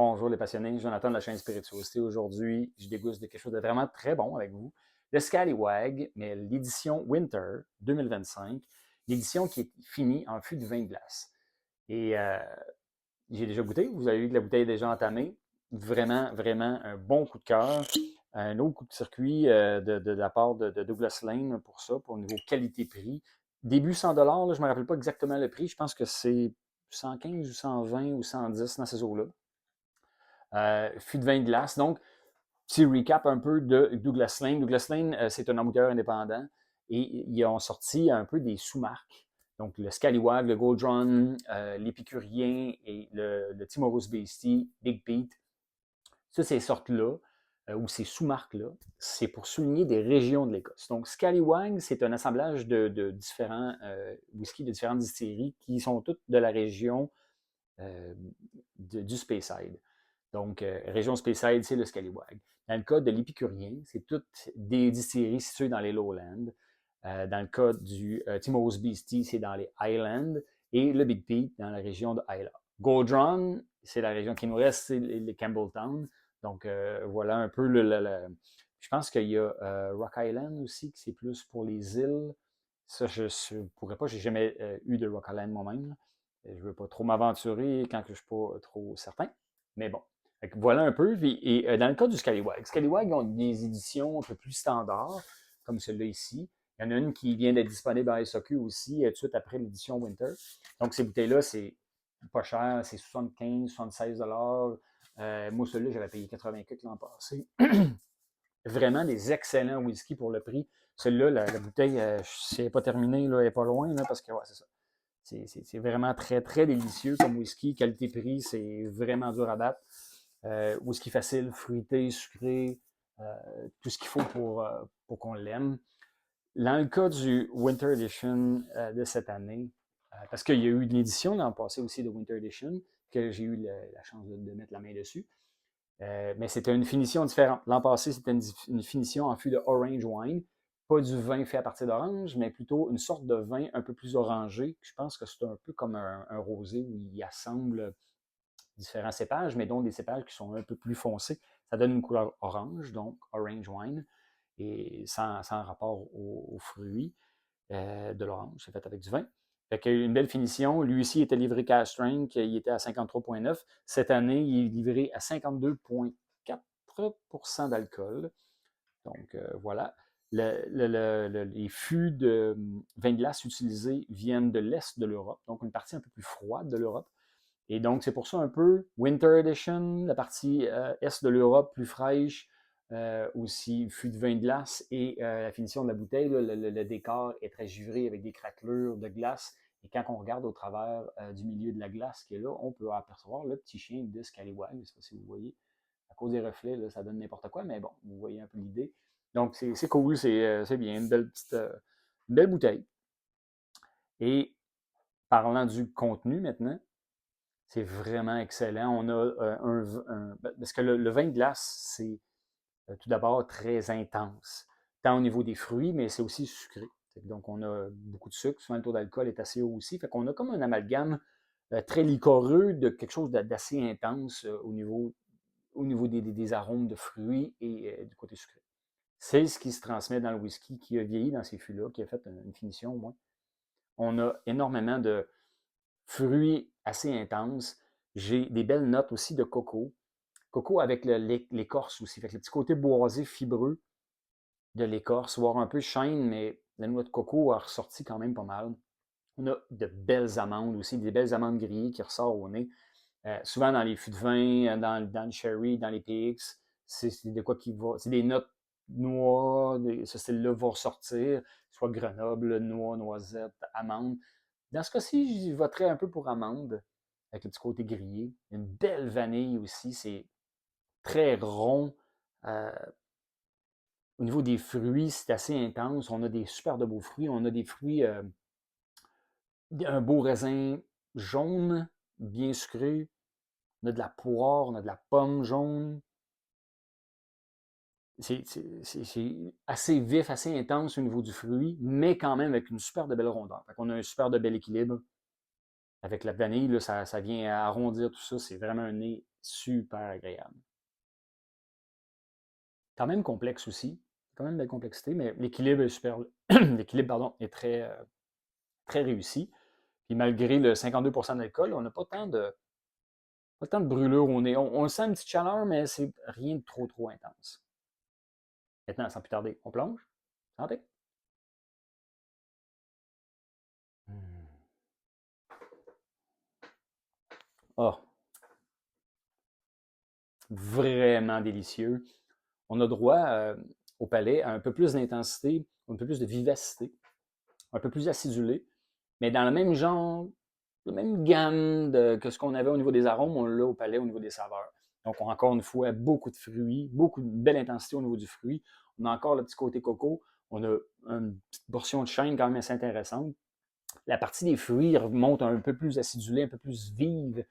Bonjour les passionnés, Jonathan de la chaîne Spirituosité. Aujourd'hui, je déguste de quelque chose de vraiment très bon avec vous. Le Scallywag, mais l'édition Winter 2025, l'édition qui est finie en fût de vin de glace. Et j'ai déjà goûté, vous avez vu que la bouteille est déjà entamée. Vraiment, vraiment un bon coup de cœur. Un autre coup de circuit de la part de Douglas Lane pour ça, pour le niveau qualité-prix. Début 100 là, je ne me rappelle pas exactement le prix. Je pense que c'est 115 ou 120 ou 110 dans ces eaux-là. Fût de vin de glace. Donc, petit recap un peu de Douglas Lane. Douglas Lane, c'est un embouteilleur indépendant et ils ont sorti un peu des sous-marques. Donc, le Scallywag, le Gold Run, l'Épicurien et le Timorous Beastie, Big Pete. Ça, ces sortes-là, ou ces sous-marques-là, c'est pour souligner des régions de l'Écosse. Donc, Scallywag, c'est un assemblage de différents whisky de différentes distilleries qui sont toutes de la région du Speyside. Donc, région Speyside, c'est le Scallywag. Dans le cas de l'Épicurien, c'est toutes des distilleries situées dans les Lowlands. Dans le cas du Timorous Beastie, c'est dans les Highlands. Et le Big Pete, dans la région de Isla. Goldrun, c'est la région qui nous reste, c'est les Campbelltown. Donc, voilà un peu je pense qu'il y a Rock Island aussi, qui c'est plus pour les îles. Ça, je ne pourrais pas, j'ai jamais eu de Rock Island moi-même. Je ne veux pas trop m'aventurer quand je ne suis pas trop certain. Mais bon, voilà un peu. Et dans le cas du Scallywag ont des éditions un peu plus standards, comme celle-là ici. Il y en a une qui vient d'être disponible à SAQ aussi, tout de suite après l'édition Winter. Donc, ces bouteilles-là, c'est pas cher, c'est 75, 76 moi, celui-là, j'avais payé 84 l'an passé. Vraiment des excellents whisky pour le prix. Celui-là, la bouteille, si elle n'est pas terminée, là, elle n'est pas loin, là, parce que ouais, c'est ça. C'est vraiment très, très délicieux comme whisky. Qualité-prix, c'est vraiment dur à battre. Whisky facile, fruité, sucré, tout ce qu'il faut pour qu'on l'aime. Dans le cas du Winter Edition de cette année, parce qu'il y a eu une édition l'an passé aussi de Winter Edition, que j'ai eu la chance de mettre la main dessus. Mais c'était une finition différente. L'an passé, c'était une finition en fût de orange wine. Pas du vin fait à partir d'orange, mais plutôt une sorte de vin un peu plus orangé. Je pense que c'est un peu comme un rosé où il assemble différents cépages, mais dont des cépages qui sont un peu plus foncés. Ça donne une couleur orange, donc orange wine, et sans rapport aux fruits de l'orange. C'est fait avec du vin. Fait qu'il y a eu une belle finition. Lui aussi était livré cash strength, il était à 53,9. Cette année, il est livré à 52,4% d'alcool. Donc, voilà. Les fûts de vin de glace utilisés viennent de l'Est de l'Europe, donc une partie un peu plus froide de l'Europe. Et donc, c'est pour ça un peu Winter Edition, la partie Est de l'Europe plus fraîche, aussi fût de vin de glace et la finition de la bouteille, là, le décor est très givré avec des craquelures de glace. Et quand on regarde au travers du milieu de la glace qui est là, on peut apercevoir le petit chien de Scallywag. Je ne sais pas si vous voyez. À cause des reflets, là, ça donne n'importe quoi, mais bon, vous voyez un peu l'idée. Donc, c'est cool, c'est bien, une belle bouteille. Et parlant du contenu maintenant, c'est vraiment excellent. On a parce que le vin de glace, c'est tout d'abord très intense, tant au niveau des fruits, mais c'est aussi sucré. Donc, on a beaucoup de sucre. Souvent, le taux d'alcool est assez haut aussi. Fait qu'on a comme un amalgame très liquoreux de quelque chose d'assez intense au niveau des arômes de fruits et du côté sucré. C'est ce qui se transmet dans le whisky qui a vieilli dans ces fûts-là, qui a fait une finition au moins. On a énormément de fruits assez intenses. J'ai des belles notes aussi de coco. Coco avec l'écorce aussi. Fait que le petit côté boisé, fibreux de l'écorce, voire un peu chêne, mais la noix de coco a ressorti quand même pas mal. On a de belles amandes aussi, des belles amandes grillées qui ressortent au nez. Souvent dans les fûts de vin, dans le sherry, dans les PX, c'est de quoi qui va. C'est des notes noix, ce style-là va ressortir, soit Grenoble, noix, noisette, amande. Dans ce cas-ci, je voterais un peu pour amande, avec le petit côté grillé. Une belle vanille aussi, c'est très rond. Euh, Au niveau des fruits, c'est assez intense. On a des super de beaux fruits. On a des fruits, un beau raisin jaune, bien sucré. On a de la poire, on a de la pomme jaune. C'est assez vif, assez intense au niveau du fruit, mais quand même avec une super de belle rondeur. On a un super de bel équilibre. Avec la vanille, là, ça vient arrondir tout ça. C'est vraiment un nez super agréable. Quand même complexe aussi, quand même de la complexité, mais l'équilibre est super, l'équilibre, pardon, est très réussi. Puis malgré le 52% d'alcool, on n'a pas tant de brûlure au nez. On sent une petite chaleur, mais c'est rien de trop intense. Maintenant, sans plus tarder, on plonge. Santé. Oh, vraiment délicieux. On a droit au palais à un peu plus d'intensité, un peu plus de vivacité, un peu plus acidulé, mais dans le même genre, la même gamme que ce qu'on avait au niveau des arômes, on l'a au palais au niveau des saveurs. Donc, on a encore une fois beaucoup de fruits, beaucoup de belle intensité au niveau du fruit. On a encore le petit côté coco. On a une petite portion de chêne quand même assez intéressante. La partie des fruits remonte un peu plus acidulée, un peu plus vive.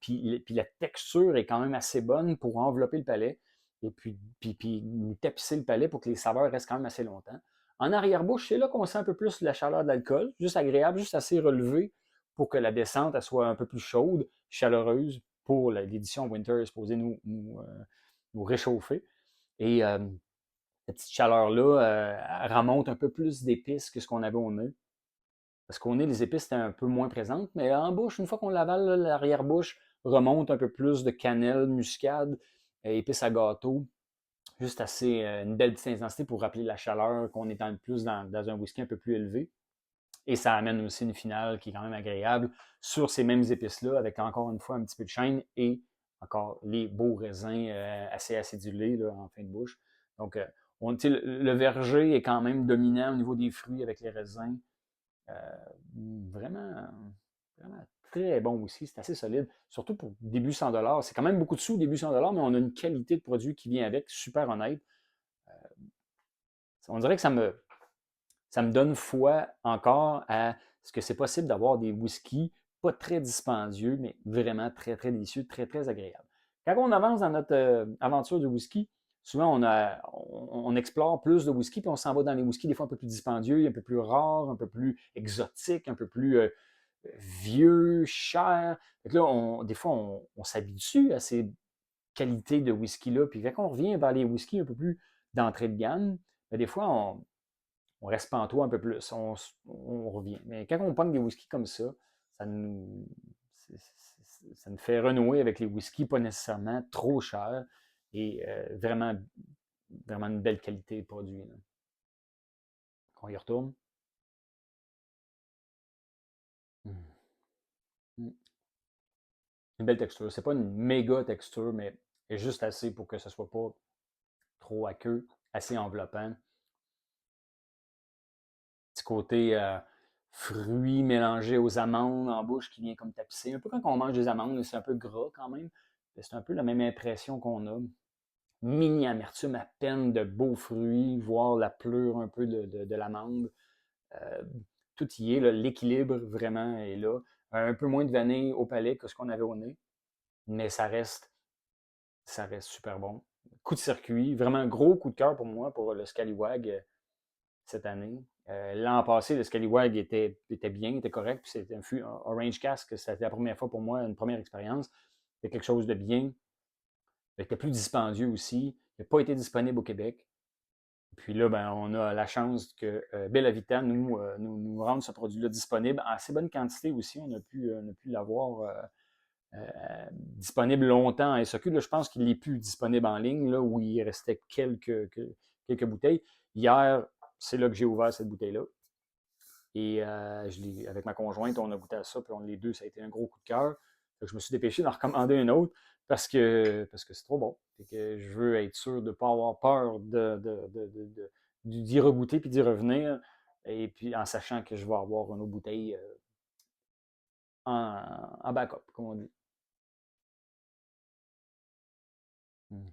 Puis la texture est quand même assez bonne pour envelopper le palais et puis nous tapisser le palais pour que les saveurs restent quand même assez longtemps. En arrière-bouche, c'est là qu'on sent un peu plus la chaleur de l'alcool, juste agréable, juste assez relevé pour que la descente elle soit un peu plus chaude, chaleureuse pour l'édition Winter est supposée nous réchauffer. Et cette petite chaleur-là, elle remonte un peu plus d'épices que ce qu'on avait au nez. Parce qu'au nez, les épices étaient un peu moins présentes, mais en bouche, une fois qu'on l'avale, l'arrière-bouche remonte un peu plus de cannelle, muscade, épices à gâteau. Juste assez une belle petite intensité pour rappeler la chaleur qu'on est en plus dans un whisky un peu plus élevé. Et ça amène aussi une finale qui est quand même agréable sur ces mêmes épices-là, avec encore une fois un petit peu de chêne et encore les beaux raisins assez acidulés là, en fin de bouche. Donc, le verger est quand même dominant au niveau des fruits avec les raisins. Euh, vraiment, vraiment très bon aussi. C'est assez solide. Surtout pour début 100 $. C'est quand même beaucoup de sous, début 100 $, mais on a une qualité de produit qui vient avec, super honnête. On dirait que ça me donne foi encore à ce que c'est possible d'avoir des whiskies pas très dispendieux, mais vraiment très délicieux, très agréables. Quand on avance dans notre aventure de whisky, souvent on explore plus de whisky, puis on s'en va dans les whiskies des fois un peu plus dispendieux, un peu plus rares, un peu plus exotiques, un peu plus vieux, chers. Des fois, on s'habitue à ces qualités de whisky-là, puis quand on revient vers les whiskies un peu plus d'entrée de gamme, ben, des fois, on reste pantois un peu plus, on revient. Mais quand on pogne des whiskies comme ça nous, ça nous fait renouer avec les whiskies pas nécessairement trop chers et vraiment une belle qualité de produit. Là. On y retourne. Mm. Une belle texture. C'est pas une méga texture, mais est juste assez pour que ce soit pas trop aqueux, assez enveloppant. Petit côté fruits mélangés aux amandes en bouche qui vient comme tapisser. Un peu quand on mange des amandes, c'est un peu gras quand même. C'est un peu la même impression qu'on a. Mini amertume à peine de beaux fruits, voire la pleure un peu de l'amande. Euh, tout y est, l'équilibre vraiment est là. Un peu moins de vanille au palais que ce qu'on avait au nez, mais ça reste super bon. Coup de circuit, vraiment un gros coup de cœur pour moi pour le Scallywag cette année. L'an passé, le Scallywag était bien, était correct, puis c'était un Orange Cask, c'était la première fois pour moi, une première expérience. C'était quelque chose de bien. Il était plus dispendieux aussi. Il n'a pas été disponible au Québec. Puis là, ben, on a la chance que Bella Vita nous rende ce produit-là disponible en assez bonne quantité aussi. On a pu l'avoir disponible longtemps à SAQ. Là, je pense qu'il n'est plus disponible en ligne, là, où il restait quelques bouteilles. Hier, c'est là que j'ai ouvert cette bouteille-là. Et avec ma conjointe, on a goûté à ça, puis les deux, ça a été un gros coup de cœur. Je me suis dépêché d'en recommander une autre parce que c'est trop bon. Et que je veux être sûr de ne pas avoir peur d'y regoûter puis d'y revenir. Et puis en sachant que je vais avoir une autre bouteille en backup, comme on dit. Mm.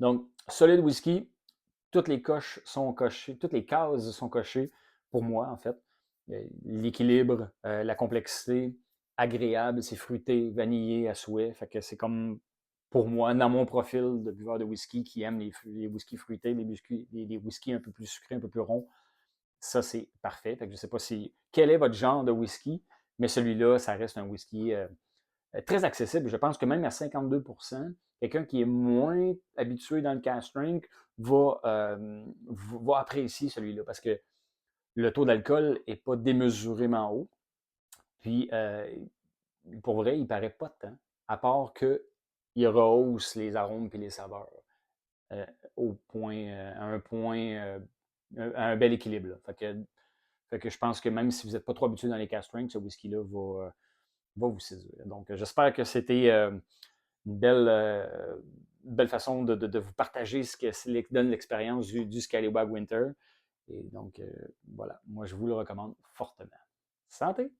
Donc, solide whisky, toutes les coches sont cochées, toutes les cases sont cochées pour moi, en fait. L'équilibre, la complexité, agréable, c'est fruité, vanillé à souhait. Fait que c'est comme, pour moi, dans mon profil de buveur de whisky qui aime les whiskies fruités, les whiskies un peu plus sucrés, un peu plus ronds, ça, c'est parfait. Fait que je ne sais pas quel est votre genre de whisky, mais celui-là, ça reste un whisky très accessible. Je pense que même à 52 quelqu'un qui est moins habitué dans le cask strength va apprécier celui-là parce que le taux d'alcool n'est pas démesurément haut. Puis, pour vrai, il ne paraît pas de temps, à part qu'il rehausse les arômes et les saveurs euh, à un point, à un bel équilibre. Là. Fait que je pense que même si vous n'êtes pas trop habitué dans les cask strength, ce whisky-là va vous séduire. Donc, j'espère que c'était une belle façon de vous partager ce que donne l'expérience du Scallywag Winter. Et donc, voilà, moi, je vous le recommande fortement. Santé!